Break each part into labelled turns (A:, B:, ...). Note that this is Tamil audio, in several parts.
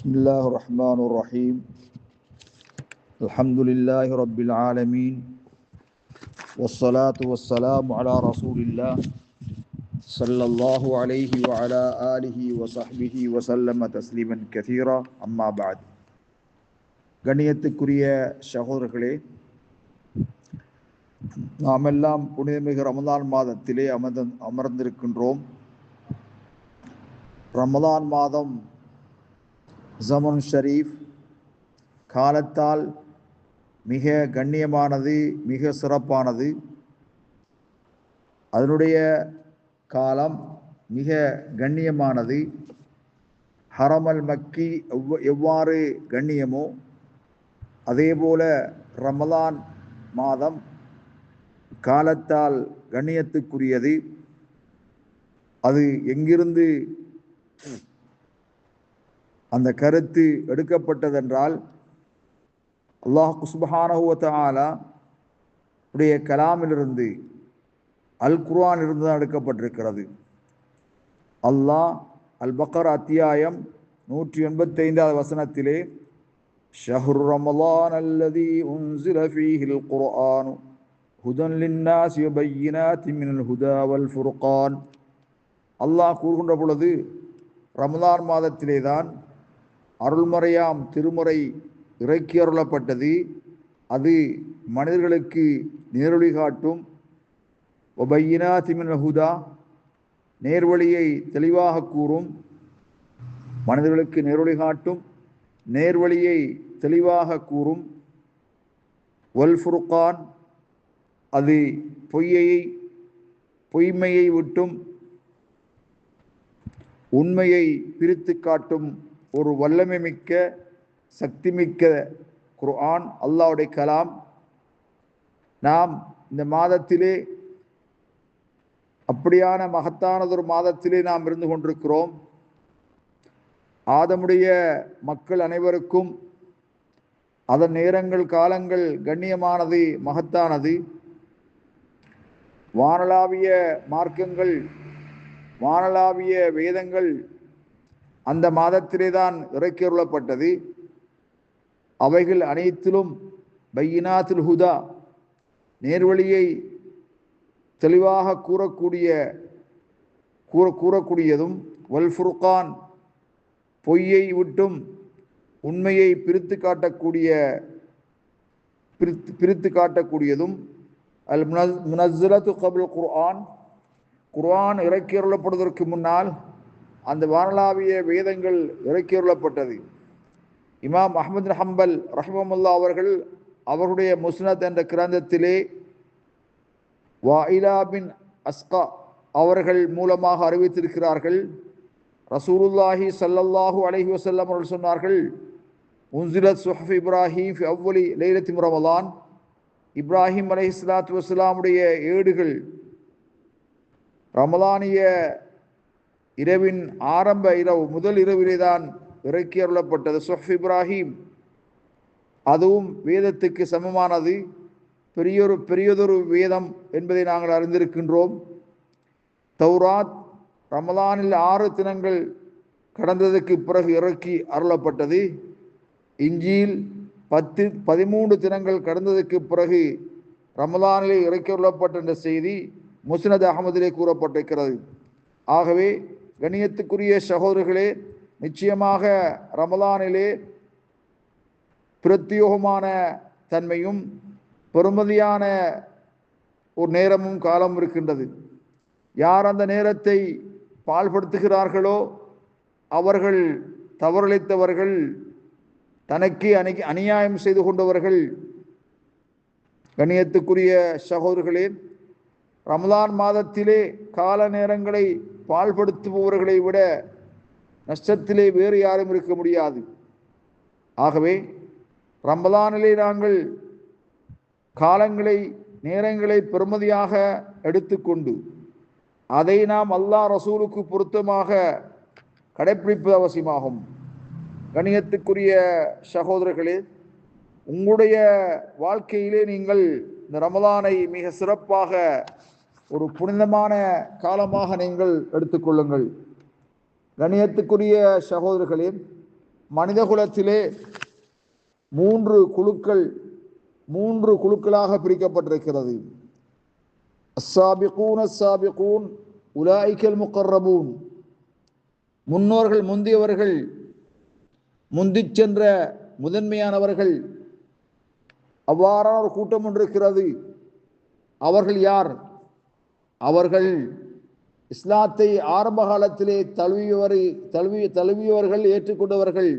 A: بسم الله الرحمن الرحيم الحمد لله رب العالمين والصلاة والسلام على رسول الله صلى الله عليه وعلى آله وصحبه وسلم تسليما كثيرا أما بعد கண்ணியத்துக்குரிய சகோதரர்களே, நாமெல்லாம் புனிதமிகு ரமதான் மாதத்திலே அமர்ந்திருக்கின்றோம். ரமதான் மாதம் ஜமன் ஷரீஃப், காலத்தால் மிக கண்ணியமானது, மிக சிறப்பானது. அதனுடைய காலம் மிக கண்ணியமானது. ஹரமல் மக்கி எவ்வாறு கண்ணியமோ அதேபோல ரமலான் மாதம் காலத்தால் கண்ணியத்துக்குரியது. அது எங்கிருந்து அந்த கருத்து எடுக்கப்பட்டதென்றால், அல்லாஹ் சுப்ஹானஹு வ தஆலா உடைய கலாமிலிருந்து, அல் குர்ஆன் இருந்து தான் எடுக்கப்பட்டிருக்கிறது. அல்லாஹ் அல் பக்ரா அத்தியாயம் 185வது வசனத்திலே, ஷஹ்ரு ரமலான் அல்லதி உன்ஸில ஃபீஹில் குர்ஆன் ஹுதன் லின்னாஸி வ பய்யினாத்தின் மினல் ஹுதா வல் ஃபுர்கான், அல்லாஹ் கூறுகின்ற பொழுது, ரமலான் மாதத்திலே தான் அருள்மறையாம் திருமுறை இறக்கி அருளப்பட்டது. அது மனிதர்களுக்கு நேரொளி காட்டும். வபையினாத்தி மினல் ஹுதா, நேர்வழியை தெளிவாக கூறும். மனிதர்களுக்கு நேரொளி காட்டும், நேர்வழியை தெளிவாக கூறும். வல் ஃபுர்கான், அது பொய்மையை விட்டும் உண்மையை பிரித்து காட்டும் ஒரு வல்லமை மிக்க, சக்தி மிக்க குர்ஆன், அல்லாஹ்வுடைய கலாம். நாம் இந்த மாதத்திலே, அப்படியான மகத்தானதொரு மாதத்திலே நாம் இருந்து கொண்டிருக்கிறோம். ஆதமுடைய மக்கள் அனைவருக்கும் அதன் நேரங்கள், காலங்கள் கண்ணியமானது, மகத்தானது. வானளாவிய மார்க்கங்கள், வானளாவிய வேதங்கள் அந்த மாதத்திலே தான் இறக்கியுள்ளப்பட்டது. அவைகள் அனைத்திலும் பையினாத்துல் ஹுதா, நேர்வழியை தெளிவாக கூறக்கூடியதும், வல் ஃபுர்கான், பொய்யை விட்டும் உண்மையை பிரித்து காட்டக்கூடியதும், அல் முனஸ்ஸலத்து கப்ல் குர்ஆன், குர்ஆன் இறக்கியுள்ளப்படுவதற்கு முன்னால் அந்த வானளாவிய வேதங்கள் இறக்கியுள்ளப்பட்டது. இமாம் அஹ்மத் பின் ஹம்பல் ரஹ்மத்துல்லாஹி அவர்கள் அவருடைய முஸ்னத் என்ற கிரந்தத்திலே வாயிலா பின் அஸ்கா அவர்கள் மூலமாக அறிவித்திருக்கிறார்கள். ரசூலுல்லாஹி ஸல்லல்லாஹு அலைஹி வஸல்லம் அவர்கள் சொன்னார்கள், உன்ஸிலத் சுஹஃப் இப்ராஹீம் ஃபி அவ்வலி லைலத்தி ரமலான், இப்ராஹிம் அலைஹிஸ்ஸலாத்து வஸ்ஸலாமுடைய ஏடுகள் ரமலானிய இரவின் ஆரம்ப இரவு, முதல் இரவிலே தான் இறக்கி அருளப்பட்டது. சுஹ்ஃப் இப்ராஹிம், அதுவும் வேதத்துக்கு சமமானது, பெரியதொரு வேதம் என்பதை நாங்கள் அறிந்திருக்கின்றோம். தௌராத் ரமலானில் 6 தினங்கள் கடந்ததுக்கு பிறகு இறக்கி அருளப்பட்டது. இஞ்சில் 13 தினங்கள் கடந்ததுக்கு பிறகு ரமலானிலே இறக்கி அருளப்பட்ட என்ற செய்தி முஸ்னத் அஹ்மதிலே கூறப்பட்டிருக்கிறது. ஆகவே கண்ணியத்துக்குரிய சகோதரர்களே, நிச்சயமாக ரமலானிலே பிரத்யோகமான தன்மையும் பெருமதியான ஒரு நேரமும் காலம் இருக்கின்றது. யார் அந்த நேரத்தை பாழ்படுத்துகிறார்களோ அவர்கள் தவறளித்தவர்கள், தனக்கு அநியாயம் செய்து கொண்டவர்கள். கண்ணியத்துக்குரிய சகோதரர்களே, ரமலான் மாதத்திலே கால நேரங்களை பாழ்படுத்துபவர்களை விட நஷ்டத்திலே வேறு யாரும் இருக்க முடியாது. ஆகவே ரமலானிலே நாங்கள் காலங்களை, நேரங்களை பெருமதியாக எடுத்துக்கொண்டு அதை நாம் அல்லாஹ் ரசூலுக்கு பொருத்தமாக கடைப்பிடிப்பது அவசியமாகும். கண்ணியத்துக்குரிய சகோதரர்களே, உங்களுடைய வாழ்க்கையிலே நீங்கள் இந்த ரமலானை மிக சிறப்பாக ஒரு புனிதமான காலமாக நீங்கள் எடுத்துக்கொள்ளுங்கள். கண்ணியத்துக்குரிய சகோதரர்களே, மனித குலத்திலே மூன்று குழுக்களாக பிரிக்கப்பட்டிருக்கிறது. அஸ்ஸாபிகூன் அஸ்ஸாபிகூன் உலாயிகல் முகர்ரபூன், முன்னோர்கள் முந்தியவர்கள், முந்திச் சென்ற முதன்மையானவர்கள். அவ்வாறான ஒரு கூட்டம் ஒன்று இருக்கிறது. அவர்கள் யார்? அவர்கள் இஸ்லாத்தை ஆரம்ப காலத்திலே தழுவியவர்கள், ஏற்றுக்கொண்டவர்கள்.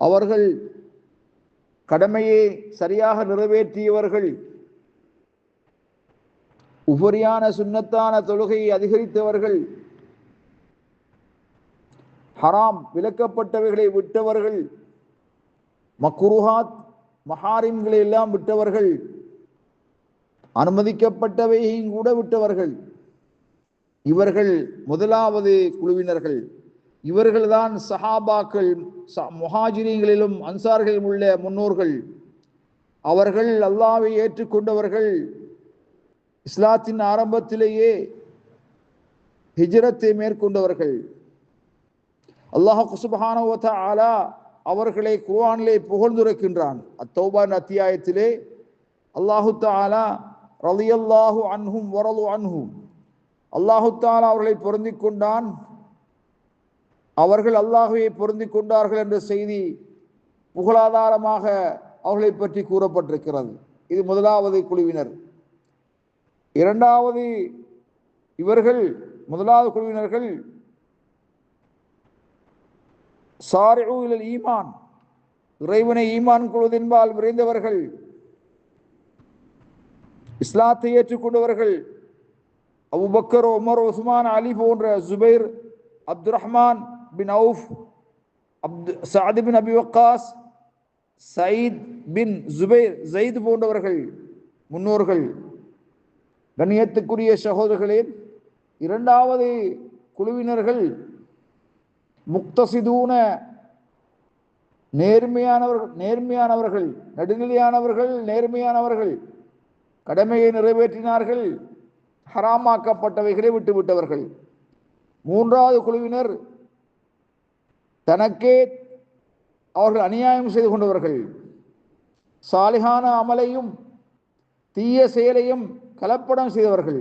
A: அவர்கள் கடமையை சரியாக நிறைவேற்றியவர்கள். உபரியான சுன்னத்தான தொழுகையை அதிகரித்தவர்கள். ஹராம் விலக்கப்பட்டவைகளை விட்டவர்கள். மக்ரூஹாத் மஹாரிம்களை எல்லாம் விட்டவர்கள். அனுமதிக்கப்பட்டவையையும் கூட விட்டவர்கள். இவர்கள் முதலாவது குழுவினர்கள். இவர்கள்தான் சஹாபாக்கள், முஹாஜிரீன்களிலும் அன்சார்களிலும் உள்ள முன்னோர்கள். அவர்கள் அல்லாஹ்வை ஏற்றுக்கொண்டவர்கள். இஸ்லாத்தின் ஆரம்பத்திலேயே ஹிஜ்ரத்தை மேற்கொண்டவர்கள். அல்லாஹ் சுப்ஹானஹு வ தஆலா அவர்களை குர்ஆனிலே புகழ்ந்துரைக்கின்றான். அத்தௌபா அத்தியாயத்திலே அல்லாஹு தஆலா ரலியல்லாஹு அன்ஹும் வரது அன்ஹும், அல்லாஹு தஆலா அவர்களை பொருந்திக் கொண்டான், அவர்கள் அல்லாஹ்வை பொருந்திக் கொண்டார்கள் என்ற செய்தி புகழாதாரமாக அவர்களை பற்றி கூறப்பட்டிருக்கிறது. இது முதலாவது குழுவினர். இரண்டாவது முதலாவது குழுவினர்கள் சாரிஉ இலல் ஈமான், இறைவனை ஈமான் கொள்வதென்பால் விரைந்தவர்கள், இஸ்லாத்தை ஏற்றுக்கொண்டவர்கள். அபூபக்கர், உமர், உஸ்மான், அலி போன்ற, ஜுபைர், அப்துர் ரஹ்மான் பின் அவுஃப், சஅத் பின் அபி வக்காஸ், சயீத் பின் ஜெயித் போன்றவர்கள் முன்னோர்கள். கண்ணியத்துக்குரிய சகோதரர்களே, இரண்டாவது குழுவினர்கள் முக்தசிதூன, நேர்மையானவர்கள், நடுநிலையானவர்கள், நேர்மையானவர்கள். கடமையை நிறைவேற்றினார்கள், ஹராமாக்கப்பட்டவைகளை விட்டுவிட்டவர்கள். மூன்றாவது குழுவினர் தனக்கே அவர்கள் அநியாயம் செய்து கொண்டவர்கள். சாலிஹான அமலையும் தீய செயலையும் கலப்படம் செய்தவர்கள்.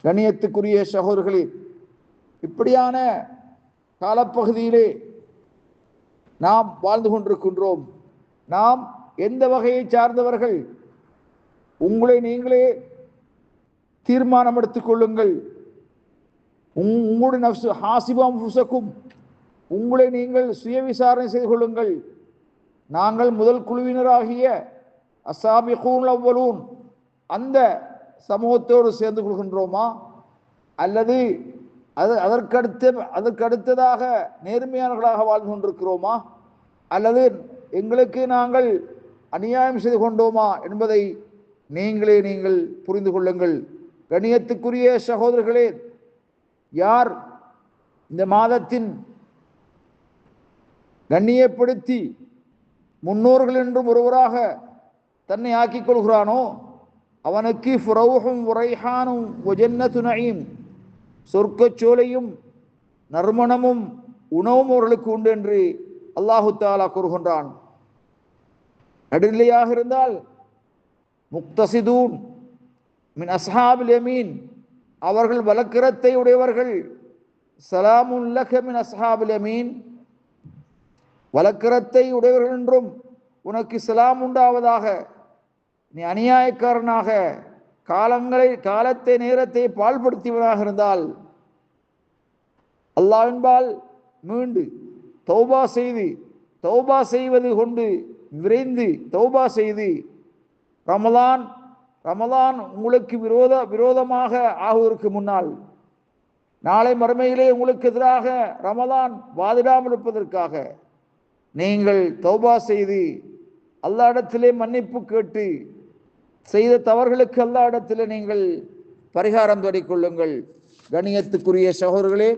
A: கண்ணியத்துக்குரிய சகோதரர்களே, இப்படியான காலப்பகுதியிலே நாம் வாழ்ந்து கொண்டிருக்கின்றோம். நாம் எந்த வகையை சார்ந்தவர்கள்? உங்களை நீங்களே தீர்மானம் எடுத்துக் கொள்ளுங்கள். உங்களுடைய நஃப்ஸ் ஹாசிபம் ஃபுஸக்கும், உங்களை நீங்கள் சுய விசாரணை செய்து கொள்ளுங்கள். நாங்கள் முதல் குழுவினராகிய அஸ்ஸாபிகூன் அவ்வலூன் அந்த சமூகத்தோடு சேர்ந்து கொள்கின்றோமா, அல்லது அதற்கடுத்ததாக நேர்மையானவர்களாக வாழ்ந்து கொண்டிருக்கிறோமா, அல்லது எங்களுக்கு நாங்கள் அநியாயம் செய்து கொண்டோமா என்பதை நீங்கள் புரிந்து கொள்ளுங்கள். கண்ணியத்துக்குரிய சகோதரர்களே, யார் இந்த மாதத்தின் கண்ணியப்படுத்தி முன்னோர்கள் என்றும் ஒருவராக தன்னை ஆக்கிக் கொள்கிறானோ அவனுக்கு ஃபுரௌஹும் வரைஹானும் வஜன்னத்து நஈம், சொர்க்கச்சோலையும் நறுமணமும் உணவும் அவர்களுக்கு உண்டு என்று அல்லாஹு தஆலா கூறுகின்றான். நடுநிலையாக இருந்தால் முக்தசிதூன் மின் அஸ்ஹாபில் யமீன், அவர்கள் வலக்கரத்தை உடையவர்கள். சலாமுன் லக மின் அஸ்ஹாபில் யமீன், வலக்கரத்தை உடையவர்கள் என்றும் உனக்கு சலாம் உண்டாவதாக. நீ அநியாயக்காரனாக காலத்தை நேரத்தை பாழ்படுத்தியவனாக இருந்தால் அல்லாஹ்வின்பால் மீண்டு தௌபா செய்வது கொண்டு விரைந்து தௌபா செய்து ரமலான் உங்களுக்கு விரோதமாக ஆகுவதற்கு முன்னால், நாளை மறுமையிலே உங்களுக்கு எதிராக ரமலான் வாதிடாமல் இருப்பதற்காக நீங்கள் தௌபா செய்து அல்லாஹ் இடத்திலே மன்னிப்பு கேட்டு செய்த தவறுகளுக்கு அல்லாஹ் இடத்திலே நீங்கள் பரிகாரம் தேடிக்கொள்ளுங்கள். கண்ணியத்துக்குரிய சகோதரர்களே,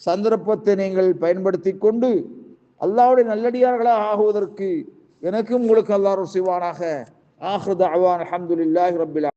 A: சந்தர்ப்பத்தை நீங்கள் பயன்படுத்தி கொண்டு அல்லாஹ்வுடைய நல்லடியார்களாக ஆகுவதற்கு எனக்கும் உங்களுக்கு அல்லாஹ் செய்வானாக. ஆஹிரு தஅவானா அல்ஹம்துலில்லாஹி ரப்பில்